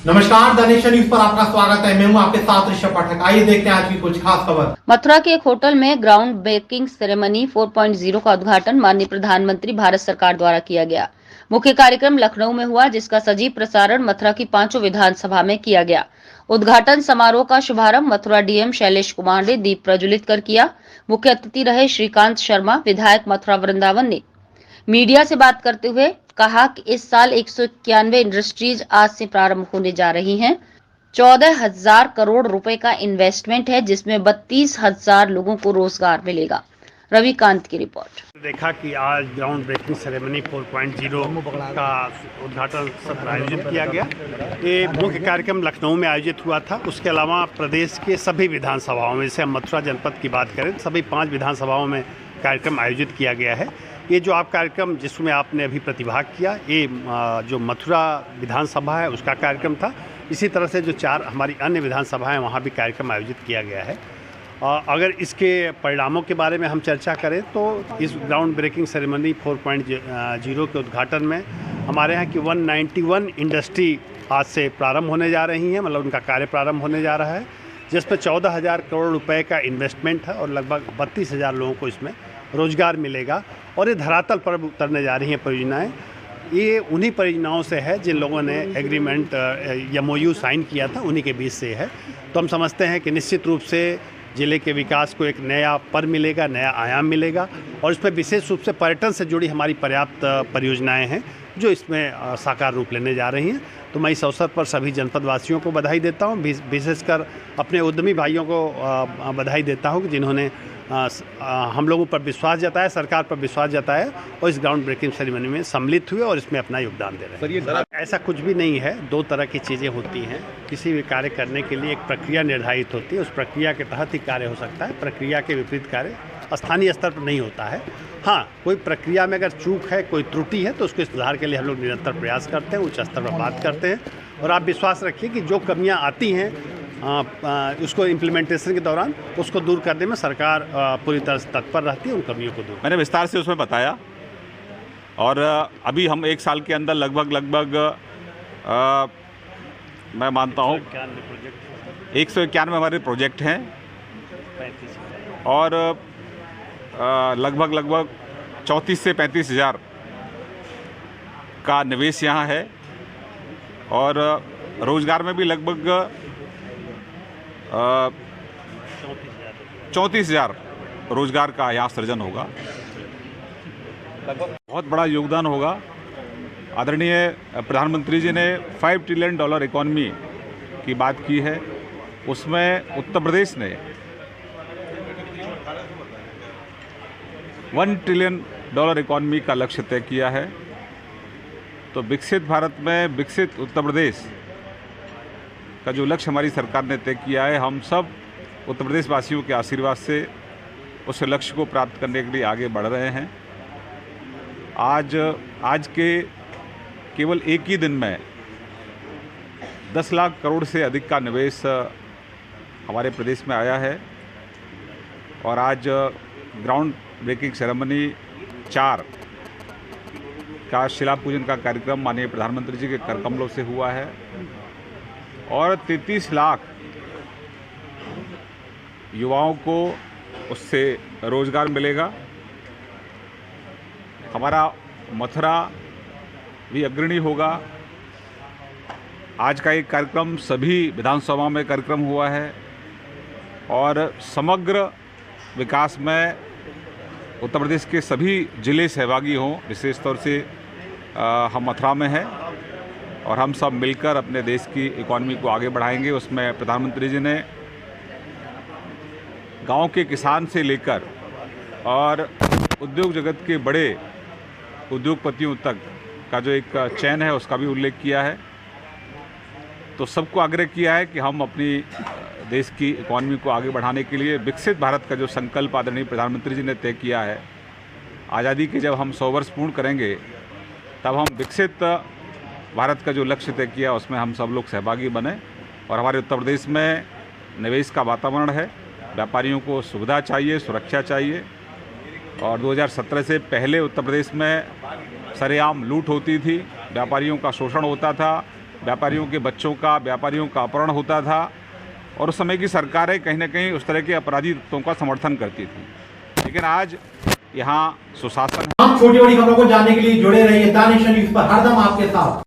नमस्कार, the nation news पर आपका स्वागत है। मैं हूं आपके साथ ऋषभ पाठक। आइए देखते हैं आज की कुछ खास खबर। मथुरा के एक होटल में ग्राउंड ब्रेकिंग सेरेमनी 4.0 का उद्घाटन माननीय प्रधानमंत्री भारत सरकार द्वारा किया गया। मुख्य कार्यक्रम लखनऊ में हुआ, जिसका सजीव प्रसारण मथुरा की 5 विधानसभा में किया गया। उद्घाटन समारोह का शुभारंभ मथुरा डीएम शैलेश कुमार ने दीप प्रज्वलित कर किया। मुख्य अतिथि रहे श्रीकांत शर्मा, विधायक मथुरा वृंदावन ने मीडिया से बात करते हुए कहा कि इस साल 191 इंडस्ट्रीज आज से प्रारंभ होने जा रही हैं। 14,000 करोड़ रुपए का इन्वेस्टमेंट है, जिसमें 32,000 लोगों को रोजगार मिलेगा। रविकांत की रिपोर्ट। देखा कि आज ग्राउंड ब्रेकिंग सेरेमनी 4.0 का उद्घाटन सत्र आयोजित किया गया। ये मुख्य कार्यक्रम लखनऊ में आयोजित हुआ था। उसके अलावा प्रदेश के सभी विधानसभाओं में, जैसे हम मथुरा जनपद की बात करें, सभी 5 विधानसभाओं में कार्यक्रम आयोजित किया गया है। ये जो आप कार्यक्रम जिसमें आपने अभी प्रतिभाग किया, ये जो मथुरा विधानसभा है उसका कार्यक्रम था। इसी तरह से जो 4 हमारी अन्य विधानसभाएं, वहाँ भी कार्यक्रम आयोजित किया गया है। अगर इसके परिणामों के बारे में हम चर्चा करें तो इस ग्राउंड ब्रेकिंग सेरेमनी 4.0 के उद्घाटन में हमारे यहाँ की 191 इंडस्ट्री आज से प्रारंभ होने जा रही हैं, मतलब उनका कार्य प्रारंभ होने जा रहा है, जिसमें 14,000 करोड़ रुपए का इन्वेस्टमेंट है और लगभग 32,000 लोगों को इसमें रोजगार मिलेगा। और ये धरातल पर उतरने जा रही हैं परियोजनाएँ। ये उन्हीं परियोजनाओं से है जिन लोगों ने एग्रीमेंट MOU साइन किया था, उन्हीं के बीच से है। तो हम समझते हैं कि निश्चित रूप से ज़िले के विकास को एक नया पर मिलेगा, नया आयाम मिलेगा। और इसमें विशेष रूप से पर्यटन से जुड़ी हमारी पर्याप्त परियोजनाएं हैं जो इसमें साकार रूप लेने जा रही हैं। तो मैं इस अवसर पर सभी जनपदवासियों को बधाई देता हूँ, विशेषकर अपने उद्यमी भाइयों को बधाई देता हूँ कि जिन्होंने हम लोगों पर विश्वास जताया, सरकार पर विश्वास जताया और इस ग्राउंड ब्रेकिंग सेरेमनी में सम्मिलित हुए और इसमें अपना योगदान दे रहे हैं। ऐसा कुछ भी नहीं है। 2 तरह की चीज़ें होती हैं। किसी भी कार्य करने के लिए एक प्रक्रिया निर्धारित होती है, उस प्रक्रिया के तहत ही कार्य हो सकता है। प्रक्रिया के विपरीत कार्य स्थानीय स्तर पर नहीं होता है। हाँ, कोई प्रक्रिया में अगर चूक है, कोई त्रुटि है, तो उसके सुधार के लिए हम लोग निरंतर प्रयास करते हैं, उच्च स्तर पर बात करते हैं। और आप विश्वास रखिए कि जो कमियाँ आती हैं उसको इम्प्लीमेंटेशन के दौरान उसको दूर करने में सरकार पूरी तरह से तत्पर रहती है, उन कमियों को दूर। मैंने विस्तार से उसमें बताया। और अभी हम 1 साल के अंदर लगभग मैं मानता हूँ 191 हमारे प्रोजेक्ट हैं और लगभग 34 से 35 हज़ार का निवेश यहाँ है। और रोज़गार में भी लगभग 34,000 रोजगार का यहाँ सृजन होगा। बहुत बड़ा योगदान होगा। आदरणीय प्रधानमंत्री जी ने $5 ट्रिलियन इकॉनमी की बात की है, उसमें उत्तर प्रदेश ने $1 ट्रिलियन इकॉनमी का लक्ष्य तय किया है। तो विकसित भारत में विकसित उत्तर प्रदेश का जो लक्ष्य हमारी सरकार ने तय किया है, हम सब उत्तर प्रदेश वासियों के आशीर्वाद से उस लक्ष्य को प्राप्त करने के लिए आगे बढ़ रहे हैं। आज के केवल एक ही दिन में 10 लाख करोड़ से अधिक का निवेश हमारे प्रदेश में आया है। और आज ग्राउंड ब्रेकिंग सेरेमनी 4 का शिला पूजन का कार्यक्रम माननीय प्रधानमंत्री जी के कर कमलों से हुआ है। और 33 लाख युवाओं को उससे रोजगार मिलेगा। हमारा मथुरा भी अग्रणी होगा। आज का एक कार्यक्रम सभी विधानसभा में कार्यक्रम हुआ है और समग्र विकास में उत्तर प्रदेश के सभी जिले सहभागी हों। विशेष तौर से हम मथुरा में हैं और हम सब मिलकर अपने देश की इकॉनमी को आगे बढ़ाएंगे। उसमें प्रधानमंत्री जी ने गांव के किसान से लेकर और उद्योग जगत के बड़े उद्योगपतियों तक का जो एक चैन है उसका भी उल्लेख किया है। तो सबको आग्रह किया है कि हम अपनी देश की इकॉनमी को आगे बढ़ाने के लिए विकसित भारत का जो संकल्प आदरणीय प्रधानमंत्री जी ने तय किया है, आज़ादी के जब हम 100 वर्ष पूर्ण करेंगे तब हम विकसित भारत का जो लक्ष्य तय किया उसमें हम सब लोग सहभागी बने। और हमारे उत्तर प्रदेश में निवेश का वातावरण है, व्यापारियों को सुविधा चाहिए, सुरक्षा चाहिए। और 2017 से पहले उत्तर प्रदेश में सरेआम लूट होती थी, व्यापारियों का शोषण होता था, व्यापारियों के बच्चों का, व्यापारियों का अपहरण होता था और उस समय की सरकारें कहीं ना कहीं उस तरह के अपराधी तत्वों का समर्थन करती थी। लेकिन आज यहाँ सुशासन है। हम छोटी बड़ी खबरों को जानने के लिए जुड़े रहिए दानिश न्यूज़ पर, हरदम आपके साथ।